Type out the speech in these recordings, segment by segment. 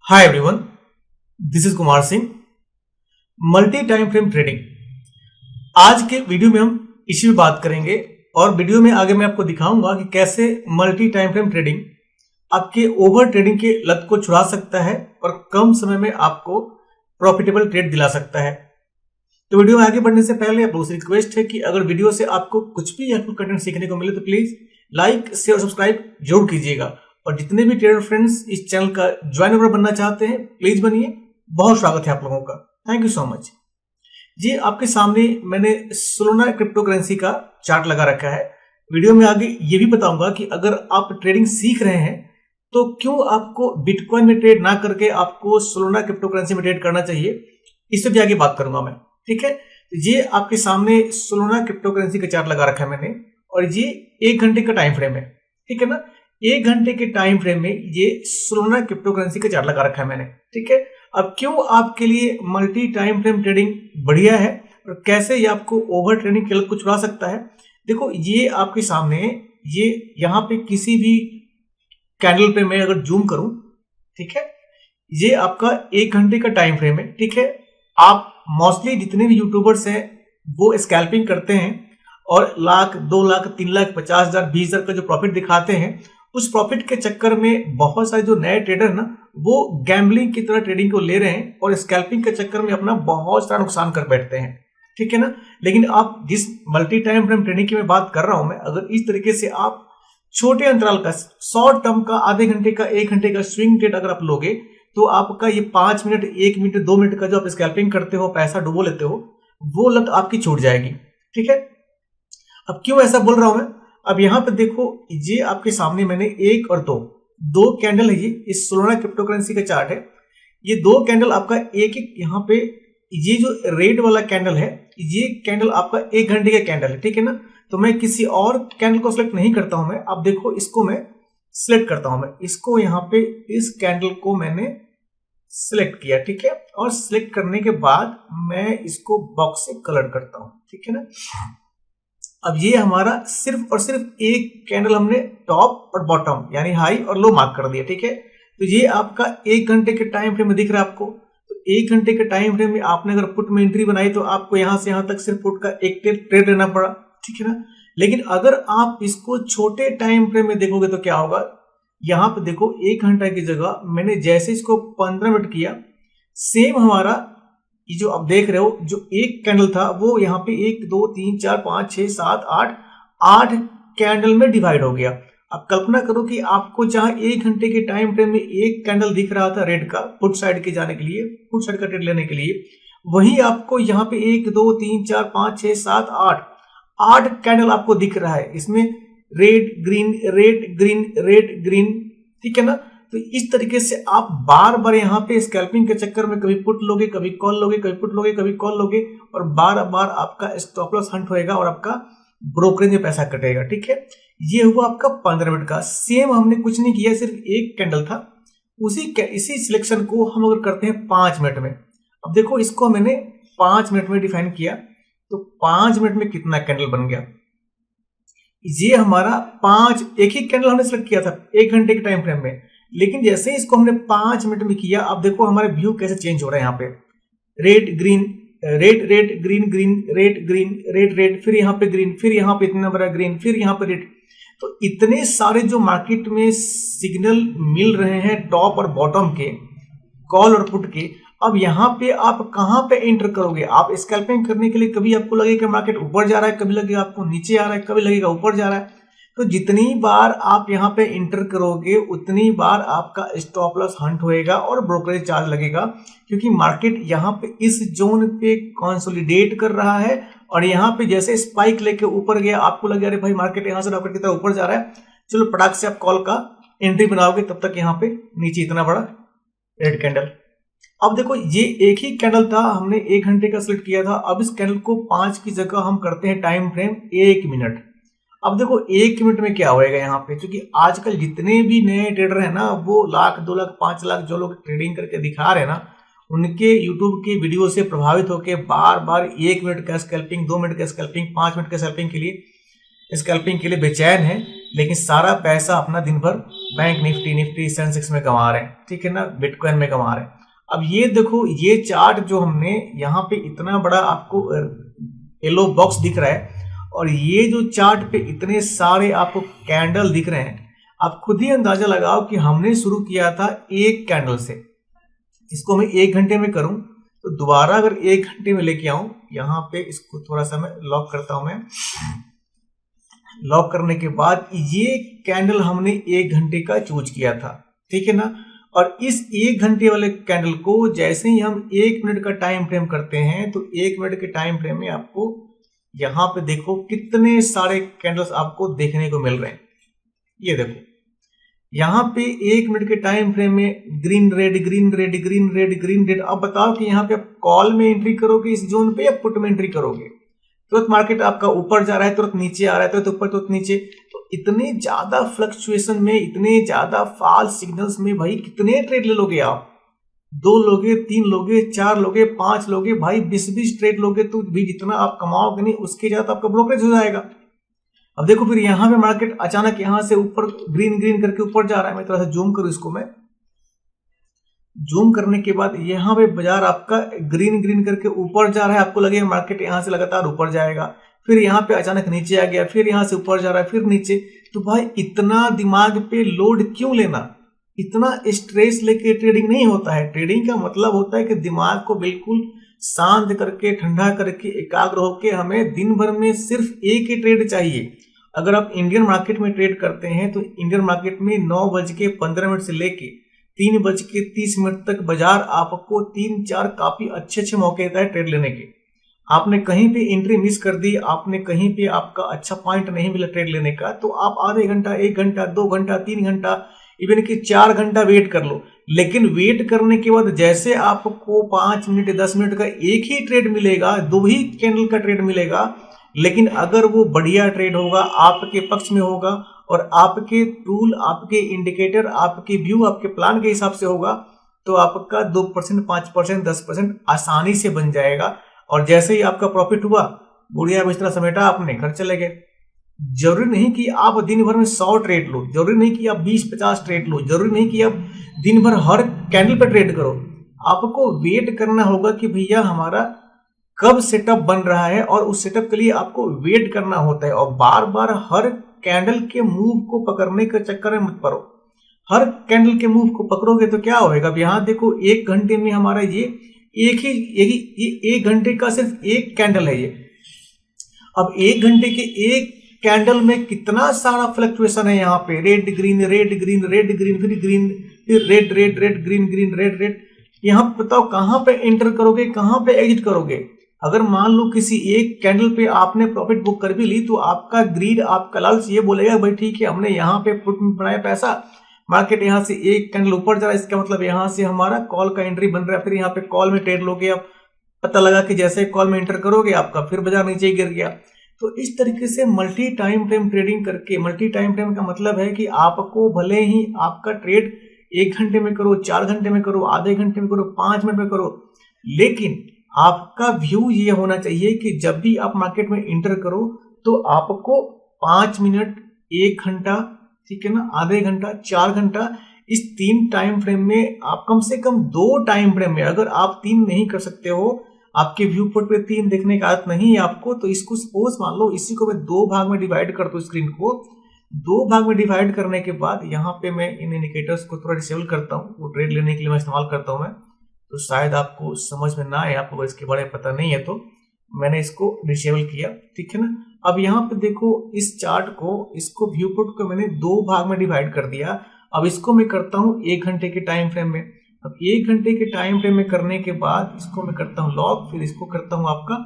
Hi everyone, this is Kumar Singh. Multi time frame trading, आज के video में हम इसी में बात करेंगे और वीडियो में आगे मैं आपको दिखाऊंगा कि कैसे मल्टी टाइम फ्रेम ट्रेडिंग आपके ओवर ट्रेडिंग के लत को छुड़ा सकता है और कम समय में आपको प्रॉफिटेबल ट्रेड दिला सकता है। तो वीडियो में आगे बढ़ने से पहले आप लोगों से रिक्वेस्ट है कि अगर वीडियो से आपको कुछ भी हेल्पफुल कंटेंट सीखने को मिले तो प्लीज लाइक शेयर और सब्सक्राइब जरूर कीजिएगा। और जितने भी ट्रेडर फ्रेंड्स इस चैनल का ज्वाइनर बनना चाहते हैं प्लीज बनिए। बहुत स्वागत है आप लोगों का, थैंक यू सो मच जी। आपके सामने मैंने सोलोना क्रिप्टो करेंसी का चार्ट लगा रखा है। वीडियो में आगे ये भी बताऊंगा कि अगर आप ट्रेडिंग सीख रहे हैं तो क्यों आपको बिटकॉइन में ट्रेड ना करके आपको सोलोना क्रिप्टो करेंसी में ट्रेड करना चाहिए, इससे भी आगे बात करूंगा मैं। ठीक है, ये आपके सामने सोलोना क्रिप्टो करेंसी का चार्ट लगा रखा है मैंने, और ये 1 घंटे का टाइम फ्रेम है। ठीक है ना, 1 घंटे के टाइम फ्रेम में ये सोलोना क्रिप्टो करेंसी का चार्ट लगा रखा है मैंने। ठीक है, अब क्यों आपके लिए मल्टी टाइम फ्रेम ट्रेडिंग बढ़िया है और कैसे ये आपको ओवर ट्रेडिंग की लत को छुड़ा सकता है। देखो, ये आपके सामने ये यहाँ पे किसी भी कैंडल पे मैं अगर जूम करूं, ठीक है, ये आपका 1 घंटे का टाइम फ्रेम है। ठीक है, आप मोस्टली जितने भी यूट्यूबर्स हैं वो स्कैल्पिंग करते हैं और लाख 2 लाख 3 लाख 50,000 20,000 का जो प्रॉफिट दिखाते हैं, उस प्रॉफिट के चक्कर में बहुत सारे जो नए ट्रेडर ना वो गैम्बलिंग की तरह ट्रेडिंग को ले रहे हैं और स्कैल्पिंग के चक्कर में अपना बहुत सारा नुकसान कर बैठते हैं। ठीक है ना, लेकिन आप जिस मल्टी टाइम फ्रेम ट्रेडिंग की मैं बात कर रहा हूं मैं, अगर इस तरीके से आप छोटे अंतराल का शॉर्ट टर्म का आधे घंटे का 1 घंटे का स्विंग ट्रेड अगर आप लोगे तो आपका ये 5 मिनट 1 मिनट 2 मिनट का जो आप स्कैल्पिंग करते हो, पैसा डुबो लेते हो, वो लत आपकी छूट जाएगी। ठीक है, अब क्यों ऐसा बोल रहा हूं मैं, अब यहां पे देखो, ये आपके सामने मैंने 1 और 2 कैंडल है। ये इस सोलोना क्रिप्टो करेंसी का चार्ट है। ये 2 कैंडल आपका एक एक यहाँ पे, ये जो रेड वाला कैंडल है ये कैंडल आपका 1 घंटे का कैंडल है। ठीक है ना, तो मैं किसी और कैंडल को सिलेक्ट नहीं करता हूं मैं। अब देखो, इसको मैं सिलेक्ट करता हूं मैं, इसको यहाँ पे इस कैंडल को मैंने सिलेक्ट किया। ठीक है, और सिलेक्ट करने के बाद मैं इसको बॉक्स से कलर करता हूं। ठीक है ना, अब ये हमारा सिर्फ और सिर्फ एक कैंडल हमने टॉप और बॉटम यानी हाई और लो मार्क कर दिया। ठीक है, तो ये आपका 1 घंटे के टाइम फ्रेम में दिख रहा है आपको। तो 1 घंटे के टाइम फ्रेम में आपने अगर पुट में एंट्री बनाई तो आपको यहां से यहां तक सिर्फ पुट का एक ट्रेड लेना पड़ा। ठीक है ना, लेकिन अगर आप इसको छोटे टाइम फ्रेम में देखोगे तो क्या होगा, यहां पे देखो 1 घंटा की जगह मैंने जैसे इसको 15 मिनट किया, सेम हमारा ये जो आप देख रहे हो जो एक कैंडल था वो यहाँ पे 1 2 3 4 5 6 7 8 कैंडल में डिवाइड हो गया। अब कल्पना करो कि आपको जहां 1 घंटे के टाइम फ्रेम में एक कैंडल दिख रहा था रेड का पुट साइड के जाने के लिए, पुट साइड का ट्रेड लेने के लिए, वही आपको यहाँ पे 1 2 3 4 5 6 7 8 कैंडल आपको दिख रहा है। इसमें red green red green red green. ठीक है ना, तो इस तरीके से आप बार बार यहाँ पे स्कैल्पिंग के चक्कर में कभी पुट लोगे, कभी कॉल लोगे, कभी पुट लोगे, कभी कॉल लोगे, और बार बार आपका स्टॉप लॉस हंट होएगा और आपका ब्रोकरेज में पैसा कटेगा। ठीक है, ये हुआ आपका 15 मिनट का। सेम हमने कुछ नहीं किया, सिर्फ एक कैंडल था, इसी सिलेक्शन को हम अगर करते हैं 5 मिनट में। अब देखो, इसको मैंने 5 मिनट में डिफाइन किया तो 5 मिनट में कितना कैंडल बन गया। ये हमारा एक ही कैंडल हमने सिलेक्ट किया था 1 घंटे के टाइम फ्रेम में, लेकिन जैसे इसको हमने 5 मिनट में किया, अब देखो हमारे व्यू कैसे चेंज हो रहा है। यहाँ पे red green red red green green red green red red, फिर यहाँ पे ग्रीन, फिर यहाँ पे इतना बड़ा ग्रीन, फिर यहाँ पे रेड। तो इतने सारे जो मार्केट में सिग्नल मिल रहे हैं टॉप और बॉटम के, कॉल और पुट के, अब यहाँ पे आप कहाँ पे एंटर करोगे। आप स्कैल्पिंग करने के लिए कभी आपको लगेगा मार्केट ऊपर जा रहा है, कभी लगेगा आपको नीचे आ रहा है, कभी लगेगा ऊपर जा रहा है। तो जितनी बार आप यहाँ पे इंटर करोगे उतनी बार आपका स्टॉप लॉस हंट होएगा और ब्रोकरेज चार्ज लगेगा, क्योंकि मार्केट यहाँ पे इस जोन पे कंसोलिडेट कर रहा है और यहाँ पे जैसे स्पाइक लेके ऊपर गया, आपको लगे अरे भाई मार्केट यहाँ से रॉकेट की तरह ऊपर जा रहा है, चलो पटाख से आप कॉल का एंट्री बनाओगे, तब तक यहाँ पे नीचे इतना बड़ा रेड कैंडल। अब देखो, ये एक ही कैंडल था, हमने 1 घंटे का सिलेक्ट किया था। अब इस कैंडल को 5 की जगह हम करते हैं टाइम फ्रेम 1 मिनट। अब देखो 1 मिनट में क्या होएगा यहाँ पे, क्योंकि आजकल जितने भी नए ट्रेडर हैं ना वो लाख 2 लाख 5 लाख जो लोग ट्रेडिंग करके दिखा रहे हैं ना, उनके यूट्यूब के वीडियो से प्रभावित होकर बार बार 1 मिनट का स्कैल्पिंग, 2 मिनट का स्कैल्पिंग, 5 मिनट का स्कैल्पिंग के लिए बेचैन है, लेकिन सारा पैसा अपना दिन भर बैंक निफ्टी सेंसेक्स में कमा रहे हैं, ठीक है ना, बिटकॉइन में कमा रहे हैं। अब ये देखो, ये चार्ट जो हमने यहाँ पे इतना बड़ा आपको येलो बॉक्स दिख रहा है, और ये जो चार्ट पे इतने सारे आपको कैंडल दिख रहे हैं, आप खुद ही अंदाजा लगाओ कि हमने शुरू किया था एक कैंडल से। इसको मैं 1 घंटे में करूं तो दोबारा अगर 1 घंटे में लेके आऊं, यहाँ पे इसको थोड़ा सा मैं लॉक करता हूं। मैं लॉक करने के बाद ये कैंडल हमने 1 घंटे का चूज किया था, ठीक है ना। और इस 1 घंटे वाले कैंडल को जैसे ही हम 1 मिनट का टाइम फ्रेम करते हैं, तो 1 मिनट के टाइम फ्रेम में आपको यहां पे देखो कितने सारे कैंडल्स आपको देखने को मिल रहे हैं। ये देखो यहाँ पे 1 मिनट के टाइम फ्रेम में green red green red green red green red. अब बताओ कि यहाँ पे आप कॉल में एंट्री करोगे इस जोन पे या पुट में एंट्री करोगे? तुरंत मार्केट आपका ऊपर जा रहा है, तुरंत नीचे आ रहा है, तुरंत ऊपर तुरंत नीचे। तो इतने ज्यादा फ्लक्चुएशन में, इतने ज्यादा फॉल्स सिग्नल्स में भाई कितने ट्रेड ले लोगे आप? 2 लोगे, 3 लोगे, 4 लोगे, 5 लोगे, भाई 20-20 ट्रेड लोगे तो भी जितना आप कमाओगे नहीं उसके ज्यादा आपका ब्रोकरेज हो जाएगा। अब देखो फिर यहां पे मार्केट अचानक यहां से ऊपर ग्रीन ग्रीन करके ऊपर जा रहा है। मैं थोड़ा सा जूम करूं इसको, मैं जूम करने के बाद यहाँ पे बाजार आपका ग्रीन ग्रीन करके ऊपर जा रहा है, आपको लगेगा मार्केट यहाँ से लगातार ऊपर जाएगा, फिर यहाँ पे अचानक नीचे आ गया, फिर यहाँ से ऊपर जा रहा है, फिर नीचे। तो भाई इतना दिमाग पे लोड क्यों लेना? इतना स्ट्रेस लेके ट्रेडिंग नहीं होता है। ट्रेडिंग का मतलब होता है कि दिमाग को बिल्कुल शांत करके, ठंडा करके, एकाग्र होके हमें दिन भर में सिर्फ एक ही ट्रेड चाहिए। अगर आप इंडियन मार्केट में ट्रेड करते हैं तो इंडियन मार्केट में 9:15 से लेके 3:30 तक बाजार आपको 3-4 काफी अच्छे मौके देता है ट्रेड लेने के। आपने कहीं पे एंट्री मिस कर दी, आपने कहीं पे आपका अच्छा पॉइंट नहीं मिला ट्रेड लेने का, तो आप आधे घंटा, 1 घंटा, 2 घंटा, 3 घंटा, इवन कि 4 घंटा वेट कर लो। लेकिन वेट करने के बाद जैसे आपको 5 मिनट 10 मिनट का एक ही ट्रेड मिलेगा, 2 ही कैंडल का ट्रेड मिलेगा, लेकिन अगर वो बढ़िया ट्रेड होगा, आपके पक्ष में होगा और आपके टूल, आपके इंडिकेटर, आपके व्यू, आपके प्लान के हिसाब से होगा, तो आपका 2%, 5%, 10% आसानी से बन जाएगा। और जैसे ही आपका प्रॉफिट हुआ, बुढ़िया बिस्तरा समेटा, आपने घर चले गए। जरूरी नहीं कि आप दिन भर में 100 ट्रेड लो, जरूरी नहीं कि आप 20-50 ट्रेड लो, जरूरी नहीं कि आप दिन भर हर कैंडल पर ट्रेड करो। आपको वेट करना होगा कि भैया हमारा कब सेटअप बन रहा है, और उस सेटअप के लिए आपको वेट करना होता है। और बार बार हर कैंडल के मूव को पकड़ने के चक्कर में मत पड़ो। हर कैंडल के मूव को पकड़ोगे तो क्या होगा? अब यहां देखो 1 घंटे में हमारा ये ये 1 घंटे का सिर्फ एक कैंडल है ये। अब 1 घंटे के एक कैंडल में कितना सारा फ्लक्चुएशन है यहाँ पे, red green red green red green, फिर ग्रीन, फिर red red red green green red red. यहाँ बताओ कहां पे एंटर करोगे, कहां पे एग्जिट करोगे? अगर मान लो किसी एक कैंडल पे आपने प्रॉफिट बुक कर भी ली, तो आपका ग्रीड, आपका लालच ये बोलेगा भाई ठीक है, हमने यहाँ पे पुट में बनाया पैसा, मार्केट यहाँ से एक कैंडल ऊपर जा रहा है, इसका मतलब यहाँ से हमारा कॉल का एंट्री बन रहा है, फिर यहाँ पे कॉल में ट्रेड लोगे। अब पता लगा कि जैसे कॉल में एंटर करोगे आपका फिर बाजार नीचे गिर गया। तो इस तरीके से मल्टी टाइम फ्रेम ट्रेडिंग करके, मल्टी टाइम फ्रेम का मतलब है कि आपको भले ही आपका ट्रेड 1 घंटे में करो, 4 घंटे में करो, आधे घंटे में करो, 5 मिनट में करो, लेकिन आपका व्यू ये होना चाहिए कि जब भी आप मार्केट में इंटर करो तो आपको 5 मिनट, 1 घंटा, ठीक है ना, आधे घंटा, 4 घंटा, इस 3 टाइम फ्रेम में आप कम से कम 2 टाइम फ्रेम में, अगर आप 3 नहीं कर सकते हो, आपके व्यू पोर्ट पे 3 देखने का आदत नहीं है आपको, तो इसको सपोज मान लो इसी को मैं 2 भाग में डिवाइड कर दूं, स्क्रीन को 2 भाग में डिवाइड करने के बाद यहाँ पे मैं इन इंडिकेटर्स को थोड़ा डिसेबल करता हूँ, वो ट्रेड लेने के लिए मैं इस्तेमाल करता हूँ मैं, तो शायद आपको समझ में ना आए, आपको इसके बारे में पता नहीं है तो मैंने इसको डिसेबल किया, ठीक है ना। अब यहाँ पे देखो इस चार्ट को, इसको व्यू पोर्ट को मैंने 2 भाग में डिवाइड कर दिया। अब इसको मैं करता हूँ 1 घंटे के टाइम फ्रेम में। अब 1 घंटे के टाइम फ्रेम में करने के बाद इसको मैं करता हूँ लॉक, फिर इसको करता हूँ आपका,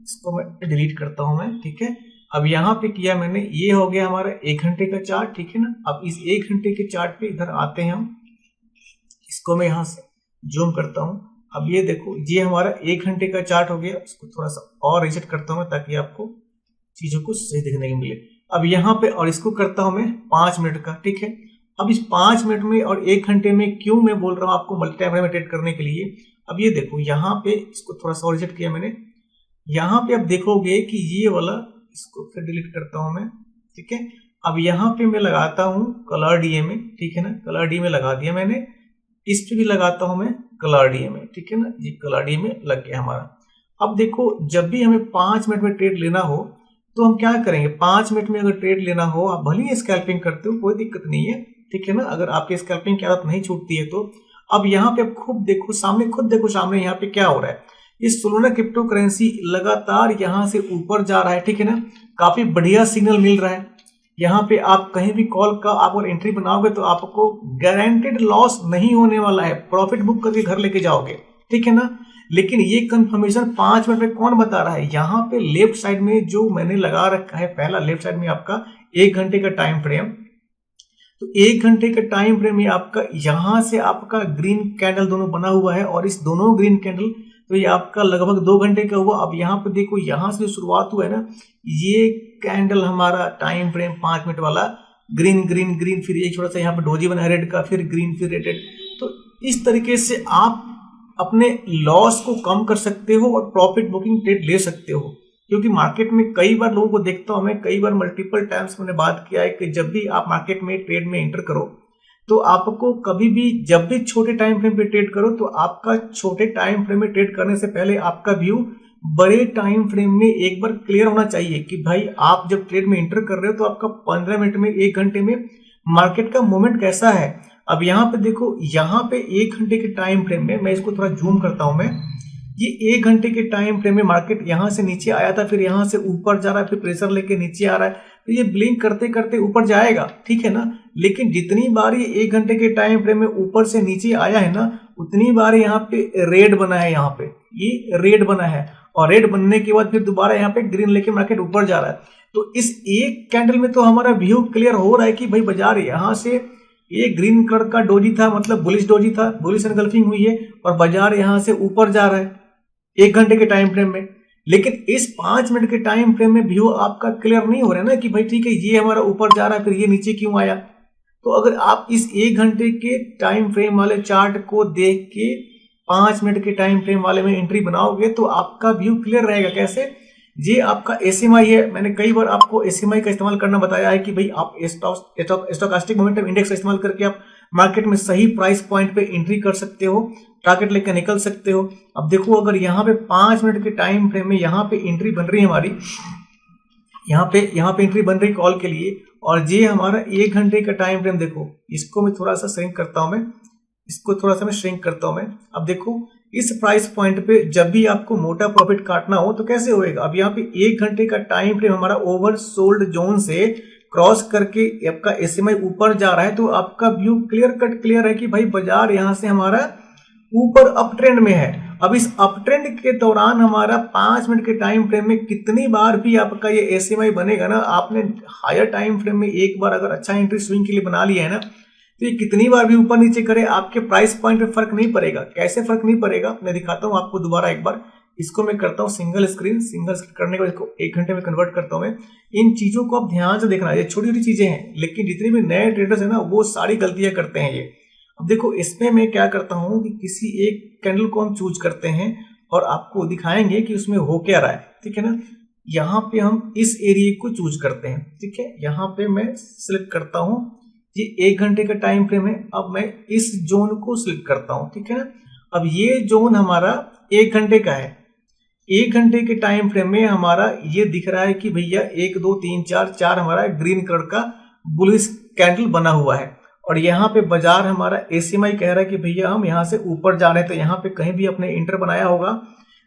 इसको मैं डिलीट करता हूँ मैं, ठीक है। अब यहाँ पे किया मैंने, ये हो गया हमारा 1 घंटे का चार्ट, ठीक है ना। अब इस 1 घंटे के चार्ट पे इधर आते हैं हम, इसको मैं यहाँ से जूम करता हूँ। अब ये देखो ये हमारा 1 घंटे का चार्ट हो गया, इसको थोड़ा सा और रीसेट करता हूँ ताकि आपको चीजों को सही देखने को मिले। अब यहाँ पे और इसको करता हूँ मैं 5 मिनट का, ठीक है। अब इस 5 मिनट में और 1 घंटे में क्यों मैं बोल रहा हूँ आपको मल्टी टाइम फ्रेम में ट्रेड करने के लिए। अब ये देखो यहाँ पे इसको थोड़ा सा और रीसेट किया मैंने, यहाँ पे आप देखोगे कि ये वाला, इसको फिर डिलीट करता हूँ मैं, ठीक है। अब यहाँ पे मैं लगाता हूँ कलर डीएमए, ठीक है ना, कलर डीएमए लगा दिया मैंने। इस पे भी लगाता हूँ मैं कलर डीएमए, ठीक है ना, ये कलर डीएमए लग गया हमारा। अब देखो जब भी हमें 5 मिनट में ट्रेड लेना हो तो हम क्या करेंगे, 5 मिनट में अगर ट्रेड लेना हो, आप भले ही स्कैल्पिंग करते हो कोई दिक्कत नहीं है, ठीक है ना, अगर आपकी स्कैल्पिंग की आदत नहीं छूटती है तो। अब यहाँ पे आप खुद देखो सामने यहाँ पे क्या हो रहा है, इस सोलोना क्रिप्टो करेंसी लगातार यहाँ से ऊपर जा रहा है, ठीक है ना, काफी बढ़िया सिग्नल मिल रहा है। यहाँ पे आप कहीं भी कॉल का आप अगर एंट्री बनाओगे तो आपको गारंटेड लॉस नहीं होने वाला है, प्रॉफिट बुक करके घर लेके जाओगे, ठीक है ना। लेकिन ये कंफर्मेशन 5 मिनट में कौन बता रहा है, यहाँ पे लेफ्ट साइड में जो मैंने लगा रखा है, पहला लेफ्ट साइड में आपका 1 घंटे का टाइम फ्रेम, तो 1 घंटे का टाइम फ्रेम में आपका यहाँ से आपका ग्रीन कैंडल दोनों बना हुआ है, और इस दोनों ग्रीन कैंडल तो ये आपका लगभग 2 घंटे का हुआ। अब यहाँ पे देखो यहाँ से जो शुरुआत हुआ है ना, ये कैंडल हमारा टाइम फ्रेम 5 मिनट वाला ग्रीन ग्रीन ग्रीन, फिर एक छोटा सा यहाँ पे डोजी बना रेड का, फिर ग्रीन, फिर रेड। तो इस तरीके से आप अपने लॉस को कम कर सकते हो और प्रॉफिट बुकिंग ट्रेड ले सकते हो। क्योंकि मार्केट में कई बार लोगों को देखता हूं मैं, कई बार मल्टीपल टाइम्स मैंने बात किया है कि जब भी आप मार्केट में ट्रेड में एंटर करो तो आपको कभी भी जब भी छोटे टाइम फ्रेम पे ट्रेड करो तो आपका छोटे टाइम फ्रेम में ट्रेड करने से पहले आपका व्यू बड़े टाइम फ्रेम में एक बार क्लियर होना चाहिए कि भाई आप जब ट्रेड में एंटर कर रहे हो तो आपका 15 मिनट में 1 घंटे में मार्केट का मूवमेंट कैसा है। अब यहाँ पे देखो, यहाँ पे 1 घंटे के टाइम फ्रेम में, मैं इसको थोड़ा जूम करता हूं मैं, ये 1 घंटे के टाइम फ्रेम में मार्केट यहाँ से नीचे आया था, फिर यहाँ से ऊपर जा रहा है, फिर प्रेशर लेके नीचे आ रहा है, तो ये ब्लिंक करते करते ऊपर जाएगा, ठीक है ना। लेकिन जितनी बार ये 1 घंटे के टाइम फ्रेम में ऊपर से नीचे आया है ना, उतनी बार यहाँ पे रेड बना है, यहाँ पे ये रेड बना है, और रेड बनने के बाद फिर दोबारा यहाँ पे ग्रीन लेके मार्केट ऊपर जा रहा है। तो इस एक कैंडल में तो हमारा व्यू क्लियर हो रहा है कि भाई बाजार यहाँ से ये ग्रीन कलर का डोजी था, मतलब बुलिश डोजी था, बुलिश एनगल्फिंग हुई है, और बाजार यहाँ से ऊपर जा रहा है 1 घंटे के टाइम फ्रेम में। लेकिन इस 5 मिनट के टाइम फ्रेम में व्यू आपका क्लियर नहीं हो रहा है ना कि भाई ठीक है ये हमारा ऊपर जा रहा है, फिर ये नीचे क्यों आया। तो अगर आप इस 1 घंटे के टाइम फ्रेम वाले चार्ट को देख के 5 मिनट के टाइम फ्रेम वाले में एंट्री बनाओगे तो आपका व्यू क्लियर रहेगा। कैसे, ये आपका एसएमआई है, मैंने कई बार आपको एसएमआई का इस्तेमाल करना बताया है कि भाई आप स्टोकास्टिक मोमेंटम इंडेक्स का इस्तेमाल करके आप मार्केट में सही प्राइस पॉइंट पे एंट्री कर सकते हो, टारगेट लेकर निकल सकते हो। अब देखो अगर यहाँ पे 5 मिनट के टाइम फ्रेम में यहाँ पे एंट्री बन रही है हमारी, यहाँ पे एंट्री बन रही कॉल के लिए, और ये हमारा 1 घंटे का टाइम फ्रेम, देखो इसको मैं थोड़ा सा श्रिंक करता हूं मैं, अब देखो इस प्राइस पॉइंट पे जब भी आपको मोटा प्रॉफिट काटना हो तो कैसे होएगा। अब यहाँ पे 1 घंटे का टाइम फ्रेम हमारा ओवर सोल्ड जोन से क्रॉस करके आपका एसएमआई ऊपर जा रहा है, तो आपका व्यू क्लियर है कि भाई बाजार यहाँ से हमारा ऊपर अप ट्रेंड में है। अब इस अप ट्रेंड के दौरान हमारा 5 मिनट के टाइम फ्रेम में कितनी बार भी आपका ये एसएमआई बनेगा ना, आपने हायर टाइम फ्रेम में एक बार अगर अच्छा एंट्री स्विंग के लिए बना लिया है ना, तो ये कितनी बार भी ऊपर नीचे करे आपके प्राइस पॉइंट पे फर्क नहीं पड़ेगा। कैसे फर्क नहीं पड़ेगा, मैं दिखाता हूं आपको दोबारा एक बार। इसको मैं करता हूं सिंगल स्क्रीन करने के बाद इसको 1 घंटे में कन्वर्ट करता हूं मैं। इन चीजों को आप ध्यान से देखना, ये छोटी छोटी चीजें हैं, लेकिन जितने भी नए ट्रेडर्स है ना वो सारी गलतियां करते हैं ये। अब देखो इसमें मैं क्या करता हूं कि किसी एक कैंडल को हम चूज करते हैं और आपको दिखाएंगे कि उसमें हो क्या रहा है, ठीक है ना। यहाँ पे हम इस एरिया को चूज करते हैं, ठीक है, यहाँ पे मैं सिलेक्ट करता हूं, ये 1 घंटे का टाइम फ्रेम है। अब मैं इस जोन को सिलेक्ट करता हूं, ठीक है ना। अब ये जोन हमारा 1 घंटे का है, 1 घंटे के टाइम फ्रेम में हमारा ये दिख रहा है कि भैया 1 2 3 4 हमारा ग्रीन कलर का बुलिश कैंडल बना हुआ है, और यहाँ पे बाजार हमारा एसएमआई कह रहा है कि भैया हम यहाँ से ऊपर जा रहे हैं। तो यहाँ पे कहीं भी अपने इंटर बनाया होगा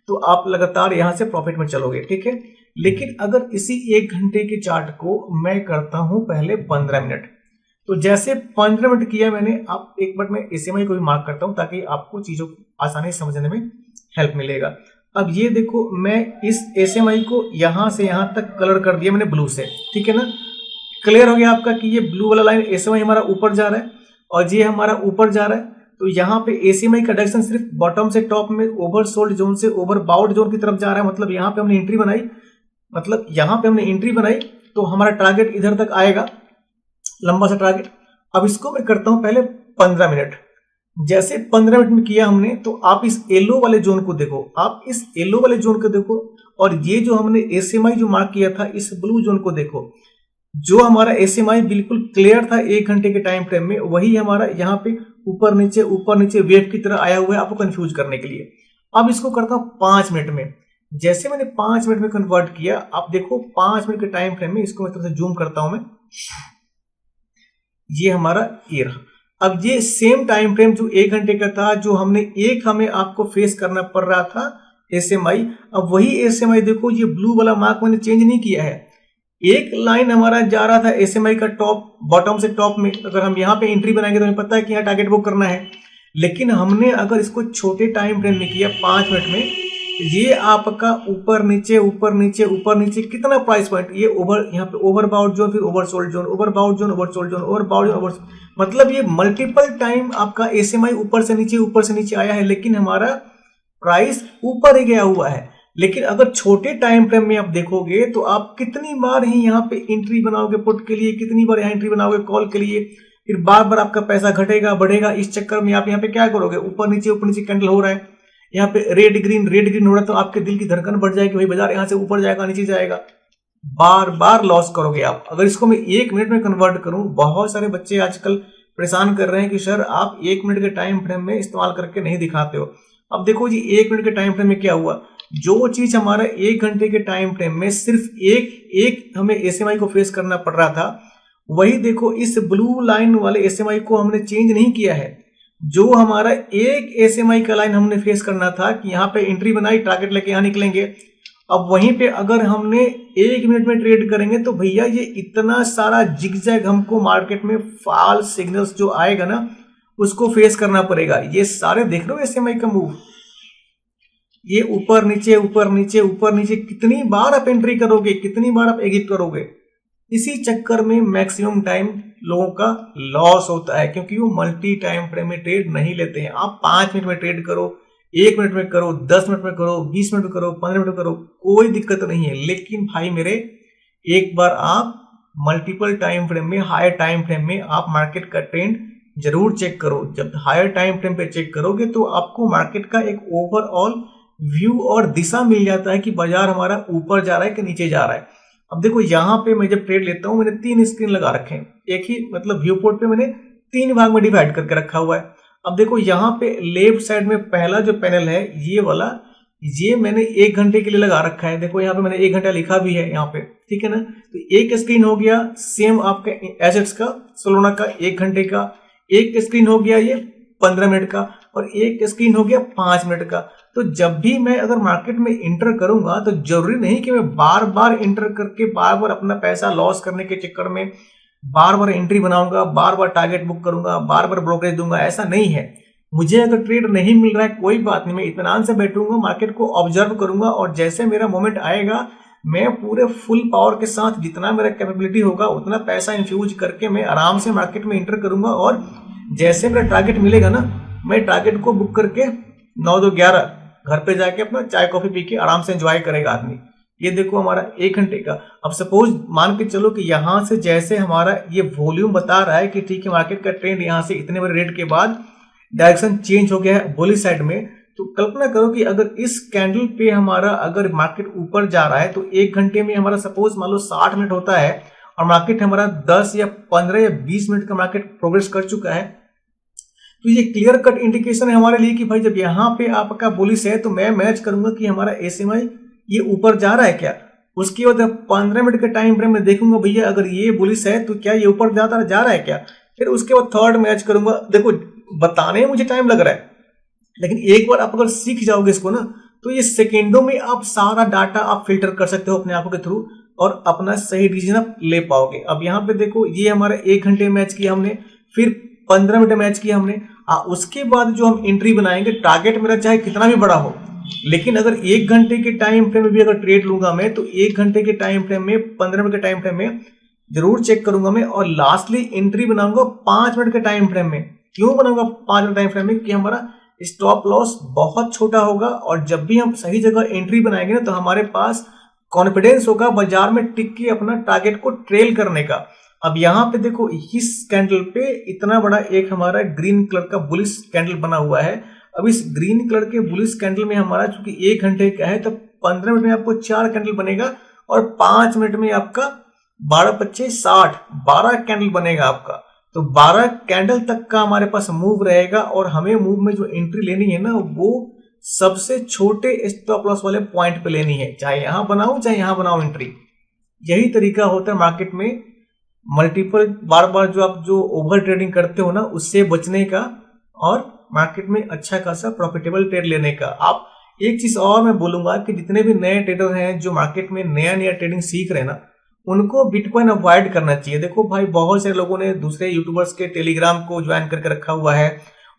तो आप लगातार यहाँ से प्रॉफिट में चलोगे, ठीक है। लेकिन अगर इसी 1 घंटे के चार्ट को मैं करता हूं पहले 15 मिनट, तो जैसे 15 मिनट किया मैंने, आप एक बार मैं एसएमआई को भी मार्क करता हूं ताकि आपको चीजों को आसानी से समझने में हेल्प मिलेगा। अब ये देखो मैं इस एसएमआई को यहां से यहां तक कलर कर दिया मैंने ब्लू से, ठीक है ना। क्लियर हो गया आपका कि ये ब्लू वाला लाइन एसएमआई हमारा ऊपर जा रहा है और ये हमारा ऊपर जा रहा है। तो यहाँ पे एसएमआई का डायरेक्शन सिर्फ बॉटम से टॉप में ओवरसोल्ड जोन से ओवरबाउट जोन की तरफ जा रहा है। मतलब यहाँ पे हमने एंट्री बनाई, तो हमारा टारगेट इधर तक आएगा, लंबा सा टारगेट। अब इसको मैं करता हूं पहले 15 मिनट। जैसे 15 मिनट में किया हमने, तो आप इस येलो वाले जोन को देखो, और ये जो हमने एसएमआई जो मार्क किया था इस ब्लू जोन को देखो। जो हमारा एसएमआई बिल्कुल क्लियर था 1 घंटे के टाइम फ्रेम में, वही हमारा यहाँ पे ऊपर नीचे वेव की तरह आया हुआ है आपको कंफ्यूज करने के लिए। अब इसको करता हूँ 5 मिनट में। जैसे मैंने 5 मिनट में कन्वर्ट किया, आप देखो 5 मिनट के टाइम फ्रेम में, इसको मैं थोड़ा सा जूम करता हूं मैं, ये हमारा ये रहा। अब ये सेम टाइम फ्रेम जो 1 घंटे का था, जो हमें आपको फेस करना पड़ रहा था एसएमआई, अब वही एसएमआई देखो, ये ब्लू वाला मार्क मैंने चेंज नहीं किया है। एक लाइन हमारा जा रहा था एसएमआई का टॉप, बॉटम से टॉप में। अगर हम यहाँ पे एंट्री बनाएंगे तो हमें पता है कि यहाँ टारगेट बुक करना है, लेकिन हमने अगर इसको छोटे टाइम फ्रेम में किया 5 मिनट में, ये आपका ऊपर नीचे ऊपर नीचे ऊपर नीचे कितना प्राइस पॉइंट, ये ओवर, यहाँ पे ओवरबाउट जोन, फिर oversold zone, overbought zone, oversold zone, overbought zone, over, मतलब ये मल्टीपल टाइम आपका एसएमआई ऊपर से नीचे आया है, लेकिन हमारा प्राइस ऊपर ही गया हुआ है। लेकिन अगर छोटे टाइम फ्रेम में आप देखोगे तो आप कितनी बार ही यहाँ पे एंट्री बनाओगे पुट के लिए, कितनी बार यहाँ एंट्री बनाओगे कॉल के लिए, फिर बार बार आपका पैसा घटेगा बढ़ेगा। इस चक्कर में आप यहाँ पे क्या करोगे, ऊपर नीचे कैंडल हो रहा है, यहाँ पे रेड ग्रीन हो रहा है, तो आपके दिल की धड़कन बढ़ जाएगी, भाई बाजार यहाँ से ऊपर जाएगा नीचे जाएगा, बार बार लॉस करोगे आप। अगर इसको मैं 1 मिनट में कन्वर्ट करूं, बहुत सारे बच्चे आजकल परेशान कर रहे हैं कि सर आप 1 मिनट के टाइम फ्रेम में इस्तेमाल करके नहीं दिखाते हो। अब देखो जी 1 मिनट के टाइम फ्रेम में क्या हुआ, जो चीज हमारा 1 घंटे के टाइम फ्रेम में सिर्फ एक हमें एसएमआई को फेस करना पड़ रहा था, वही देखो इस ब्लू लाइन वाले एसएमआई को हमने चेंज नहीं किया है। जो हमारा एक एसएमआई का लाइन हमने फेस करना था कि यहाँ पे एंट्री बनाई, टारगेट लेके यहाँ निकलेंगे, अब वहीं पे अगर हमने 1 मिनट में ट्रेड करेंगे तो भैया ये इतना सारा जिगजैग हमको मार्केट में फॉल्स सिग्नल्स जो आएगा ना, उसको फेस करना पड़ेगा। ये सारे देख रहे हो एसएमआई का मूव, ये ऊपर नीचे कितनी बार आप एंट्री करोगे, कितनी बार आप एग्जिट करोगे। इसी चक्कर में मैक्सिमम टाइम लोगों का लॉस होता है, क्योंकि वो मल्टी टाइम फ्रेम में ट्रेड नहीं लेते हैं। आप 5 मिनट में ट्रेड करो, 1 मिनट में करो, 10 मिनट में करो, 20 मिनट में करो, 15 मिनट में करो, कोई दिक्कत नहीं है। लेकिन भाई मेरे, एक बार आप मल्टीपल टाइम फ्रेम में, हायर टाइम फ्रेम में आप मार्केट का ट्रेंड जरूर चेक करो। जब हायर टाइम फ्रेम पे चेक करोगे तो आपको मार्केट का एक ओवरऑल व्यू और दिशा मिल जाता है कि बाजार हमारा ऊपर जा रहा है कि नीचे जा रहा है। अब देखो यहाँ पे मैं जब ट्रेड लेता हूँ, मैंने 3 स्क्रीन लगा रखे हैं, एक ही मतलब व्यू पोर्ट पे मैंने 3 भाग में डिवाइड करके रखा हुआ है। अब देखो यहाँ पे लेफ्ट साइड में पहला जो पैनल है ये वाला, ये मैंने 1 घंटे के लिए लगा रखा है। देखो यहाँ पे मैंने 1 घंटा लिखा भी है यहाँ पे, ठीक है ना। तो एक स्क्रीन हो गया सेम आपके एसेट्स का, सोलोना का 1 घंटे का, एक स्क्रीन हो गया ये 15 मिनट का, और एक स्क्रीन हो गया 5 मिनट का। तो जब भी मैं अगर मार्केट में इंटर करूंगा तो जरूरी नहीं कि मैं बार बार इंटर करके बार बार अपना पैसा लॉस करने के चक्कर में बार बार एंट्री बनाऊंगा, बार बार टारगेट बुक करूंगा, बार बार ब्रोकरेज दूंगा, ऐसा नहीं है। मुझे अगर ट्रेड नहीं मिल रहा है कोई बात नहीं, मैं इत्मीनान से बैठूंगा, मार्केट को ऑब्जर्व करूंगा, और जैसे मेरा मोमेंट आएगा मैं पूरे फुल पावर के साथ जितना मेरा कैपेबिलिटी होगा उतना पैसा इन्फ्यूज करके मैं आराम से मार्केट में इंटर करूंगा। और जैसे मेरा टारगेट मिलेगा ना, मैं टारगेट को बुक करके 9 2 11 घर पे जाके अपना चाय कॉफी पी के आराम से एंजॉय करेगा आदमी। ये देखो हमारा 1 घंटे का। अब सपोज मान के चलो कि यहां से जैसे हमारा ये वॉल्यूम बता रहा है कि ठीक है मार्केट का ट्रेंड यहां से इतने बड़े रेट के बाद डायरेक्शन चेंज हो गया है बुलिश साइड में, तो कल्पना करो कि अगर इस कैंडल पे हमारा अगर मार्केट ऊपर जा रहा है तो 1 घंटे में हमारा सपोज मान लो 60 मिनट होता है और मार्केट हमारा 10 या 15 या 20 मिनट का मार्केट प्रोग्रेस कर चुका है, तो ये क्लियर कट इंडिकेशन है हमारे लिए कि भाई जब यहाँ पे आपका बुलिश है तो मैं मैच करूंगा कि हमारा एसएमआई ये ऊपर जा रहा है क्या। उसके बाद 15 मिनट के टाइम फ्रेम में देखूंगा भैया अगर ये बुलिश है तो क्या ये ऊपर जा रहा है क्या। फिर उसके बाद थर्ड मैच करूंगा। देखो बताने में मुझे टाइम लग रहा है, लेकिन एक बार आप अगर सीख जाओगे इसको ना तो ये सेकेंडों में आप सारा डाटा आप फिल्टर कर सकते हो अपने आंखों के थ्रू और अपना सही डिसीजन आप ले पाओगे। अब यहाँ पे देखो ये हमारा 1 घंटे मैच किया हमने, फिर 15 मिनट मैच किया हमने। उसके बाद जो हम एंट्री बनाएंगे टारगेट मेरा चाहे कितना भी बड़ा हो, लेकिन अगर 1 घंटे के टाइम फ्रेम में भी अगर ट्रेड लूंगा मैं तो 1 घंटे के टाइम फ्रेम में 15 मिनट के टाइम फ्रेम में जरूर चेक करूंगा मैं, और लास्टली एंट्री बनाऊंगा 5 मिनट के टाइम फ्रेम में। क्यों बनाऊंगा 5 मिनट टाइम फ्रेम में कि हमारा स्टॉप लॉस बहुत छोटा होगा और जब भी हम सही जगह एंट्री बनाएंगे ना तो हमारे पास कॉन्फिडेंस होगा बाजार में टिक के अपना टारगेट को ट्रेल करने का। अब यहाँ पे देखो इस कैंडल पे इतना बड़ा एक हमारा ग्रीन कलर का बुलिश कैंडल बना हुआ है। अब इस ग्रीन कलर के बुलिश कैंडल में हमारा चूंकि 1 घंटे का है तो 15 मिनट में आपको 4 कैंडल बनेगा और 5 मिनट में आपका 12 पच्चे 60, 12 कैंडल बनेगा आपका। तो 12 कैंडल तक का हमारे पास मूव रहेगा और हमें मूव में जो एंट्री लेनी है ना, वो सबसे छोटे स्टॉप लॉस वाले पॉइंट पे लेनी है, चाहे यहां बनाओ चाहे यहां बनाओ एंट्री। यही तरीका होता है मार्केट में मल्टीपल बार बार जो ओवर ट्रेडिंग करते हो ना, उससे बचने का और मार्केट में अच्छा खासा प्रॉफिटेबल ट्रेड लेने का। आप एक चीज और मैं बोलूंगा कि जितने भी नए ट्रेडर हैं जो मार्केट में नया नया ट्रेडिंग सीख रहे हैं ना, उनको बिटकॉइन अवॉइड करना चाहिए। देखो भाई, बहुत सारे लोगों ने दूसरे यूट्यूबर्स के टेलीग्राम को ज्वाइन करके रखा हुआ है,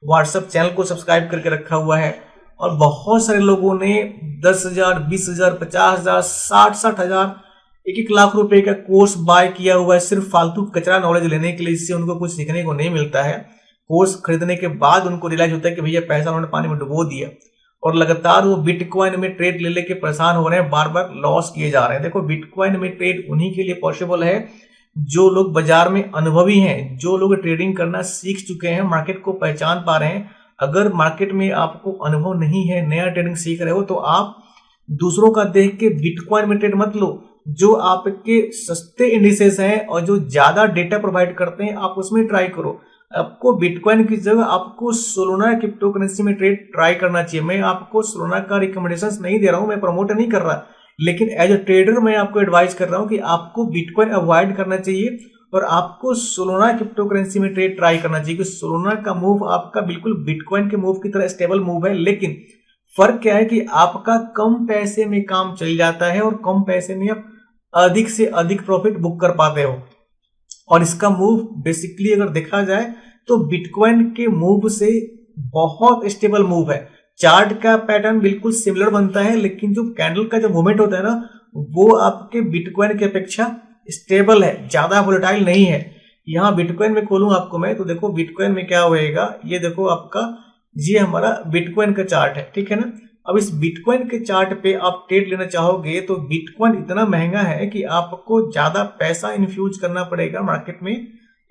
व्हाट्सएप चैनल को सब्सक्राइब करके रखा हुआ है, और बहुत सारे लोगों ने 10,000, 20,000, 50,000, 60,000, 1-1 लाख रुपए का कोर्स बाय किया हुआ है सिर्फ फालतू कचरा नॉलेज लेने के लिए, इससे उनको कुछ सीखने को नहीं मिलता है। कोर्स खरीदने के बाद उनको रियलाइज होता है कि भैया पैसा उन्होंने पानी में डुबो दिया, और लगातार वो बिटकॉइन में ट्रेड ले लेके परेशान हो रहे हैं, बार बार लॉस किए जा रहे हैं। देखो, बिटकॉइन में ट्रेड उन्हीं के लिए पॉसिबल है जो लोग बाजार में अनुभवी हैं, जो लोग ट्रेडिंग करना सीख चुके हैं, मार्केट को पहचान पा रहे हैं। अगर मार्केट में आपको अनुभव नहीं है, नया ट्रेडिंग सीख रहे हो, तो आप दूसरों का देख के बिटकॉइन में ट्रेड मत लो। जो आपके सस्ते इंडिसेस हैं और जो ज्यादा डेटा प्रोवाइड करते हैं, आप उसमें ट्राई करो। आपको बिटकॉइन की जगह आपको सोलोना क्रिप्टो करेंसी में ट्रेड ट्राई करना चाहिए। मैं आपको सोलोना का रिकमेंडेशन नहीं दे रहा हूं, मैं प्रमोट नहीं कर रहा, लेकिन एज अ ट्रेडर मैं आपको एडवाइस कर रहा हूं कि आपको बिटकॉइन अवॉइड करना चाहिए और आपको सोलोना क्रिप्टो करेंसी में ट्रेड ट्राई करना चाहिए। क्योंकि सोलोना का मूव आपका बिल्कुल बिटकॉइन के मूव की तरह स्टेबल मूव है, लेकिन फर्क क्या है कि आपका कम पैसे में काम चल जाता है और कम पैसे में आप अधिक से अधिक प्रॉफिट बुक कर पाते हो। और इसका मूव बेसिकली अगर देखा जाए तो बिटकॉइन के मूव से बहुत स्टेबल मूव है। चार्ट का पैटर्न बिल्कुल सिमिलर बनता है, लेकिन जो कैंडल का जो मूवमेंट होता है ना, वो आपके बिटकॉइन की अपेक्षा स्टेबल है, ज्यादा वोलेटाइल नहीं है। यहाँ बिटकॉइन में खोलूं आपको मैं, तो देखो बिटकॉइन में क्या होएगा, ये देखो आपका ये हमारा बिटकॉइन का चार्ट है, ठीक है ना। अब इस बिटकॉइन के चार्ट पे आप ट्रेड लेना चाहोगे तो बिटकॉइन इतना महंगा है कि आपको ज्यादा पैसा इन्फ्यूज करना पड़ेगा मार्केट में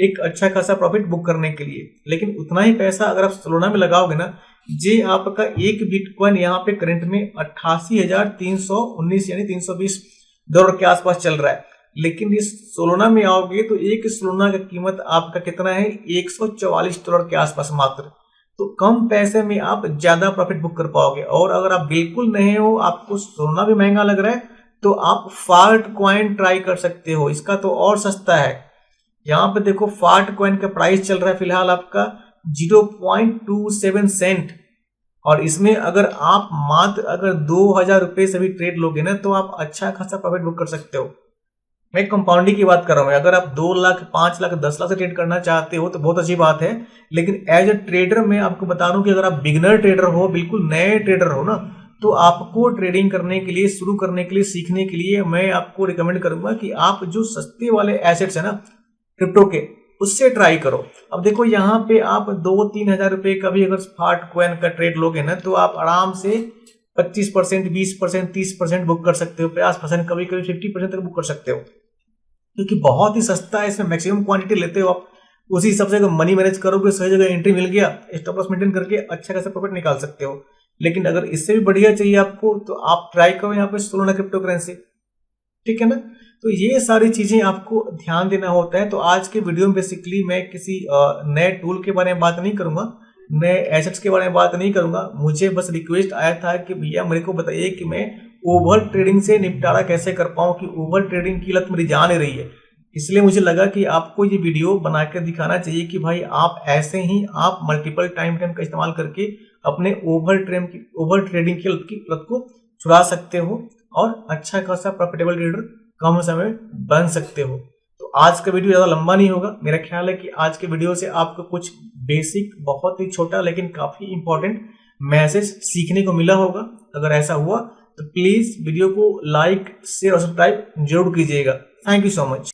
एक अच्छा खासा प्रॉफिट बुक करने के लिए। लेकिन उतना ही पैसा अगर आप सोलोना में लगाओगे ना, जे आपका एक बिटकॉइन यहाँ पे करंट में 88,319 यानी $320 के आसपास चल रहा है। लेकिन इस सोलोना में आओगे तो एक सोलोना का कीमत आपका कितना है, $144 के आसपास मात्र। तो कम पैसे में आप ज्यादा प्रॉफिट बुक कर पाओगे। और अगर आप बिल्कुल नए हो, आपको सोना भी महंगा लग रहा है, तो आप फार्ट कॉइन ट्राई कर सकते हो, इसका तो और सस्ता है। यहाँ पे देखो फार्ट कॉइन का प्राइस चल रहा है फिलहाल आपका 0.27 सेंट, और इसमें अगर आप मात्र अगर 2,000 रुपए से भी ट्रेड लोगे ना, तो आप अच्छा खासा प्रॉफिट बुक कर सकते हो। मैं कंपाउंडिंग की बात कर रहा हूं। अगर आप 2 लाख, 5 लाख, 10 लाख से ट्रेड करना चाहते हो तो बहुत अच्छी बात है, लेकिन एज अ ट्रेडर मैं आपको बता रहा हूं कि अगर आप बिगिनर ट्रेडर हो, बिल्कुल नए ट्रेडर हो ना, तो आपको ट्रेडिंग करने के लिए, शुरू करने के लिए, सीखने के लिए मैं आपको रिकमेंड करूंगा कि आप जो सस्ते वाले एसेट्स है ना क्रिप्टो के, उससे ट्राई करो। अब देखो यहाँ पे आप 2-3 हजार रुपए का भी अगर फार्ट कॉइन का ट्रेड लोगे ना, तो आप आराम से 25%, 20%, 30% बुक कर सकते हो, 50%, कभी कभी 50% तक बुक कर सकते हो, क्योंकि बहुत ही सस्ता है। इसमें मैक्सिमम क्वांटिटी लेते हो आप, उसी हिसाब से अगर मनी मैनेज करोगे, सही जगह एंट्री मिल गया, स्टॉप लॉस मेंटेन करके अच्छा खासा प्रॉफिट निकाल सकते हो। लेकिन अगर इससे भी बढ़िया चाहिए आपको, तो आप ट्राई करो यहाँ पे सोलोना क्रिप्टो करेंसी, ठीक है ना। तो ये सारी चीजें आपको ध्यान देना होता है। तो आज के वीडियो में बेसिकली मैं किसी नए टूल के बारे में बात नहीं करूंगा, नए एसेट्स के बारे में बात नहीं करूंगा। मुझे बस रिक्वेस्ट आया था कि भैया मेरे को बताइए कि मैं ओवर ट्रेडिंग से निपटारा कैसे कर पाऊं, कि ओवर ट्रेडिंग की लत मेरी जा नहीं रही है। इसलिए मुझे लगा कि आपको ये वीडियो बना कर दिखाना चाहिए कि भाई आप ऐसे ही आप मल्टीपल टाइम का इस्तेमाल करके अपने ओवर ट्रेडिंग की लत को छुड़ा सकते हो और अच्छा खासा प्रॉफिटेबल ट्रेडर कम समय में बन सकते हो। तो आज का वीडियो ज्यादा लंबा नहीं होगा। मेरा ख्याल है कि आज के वीडियो से आपको कुछ बेसिक, बहुत ही छोटा लेकिन काफी इंपॉर्टेंट मैसेज सीखने को मिला होगा। अगर ऐसा हुआ तो प्लीज वीडियो को लाइक, शेयर और सब्सक्राइब जरूर कीजिएगा। Thank you so much.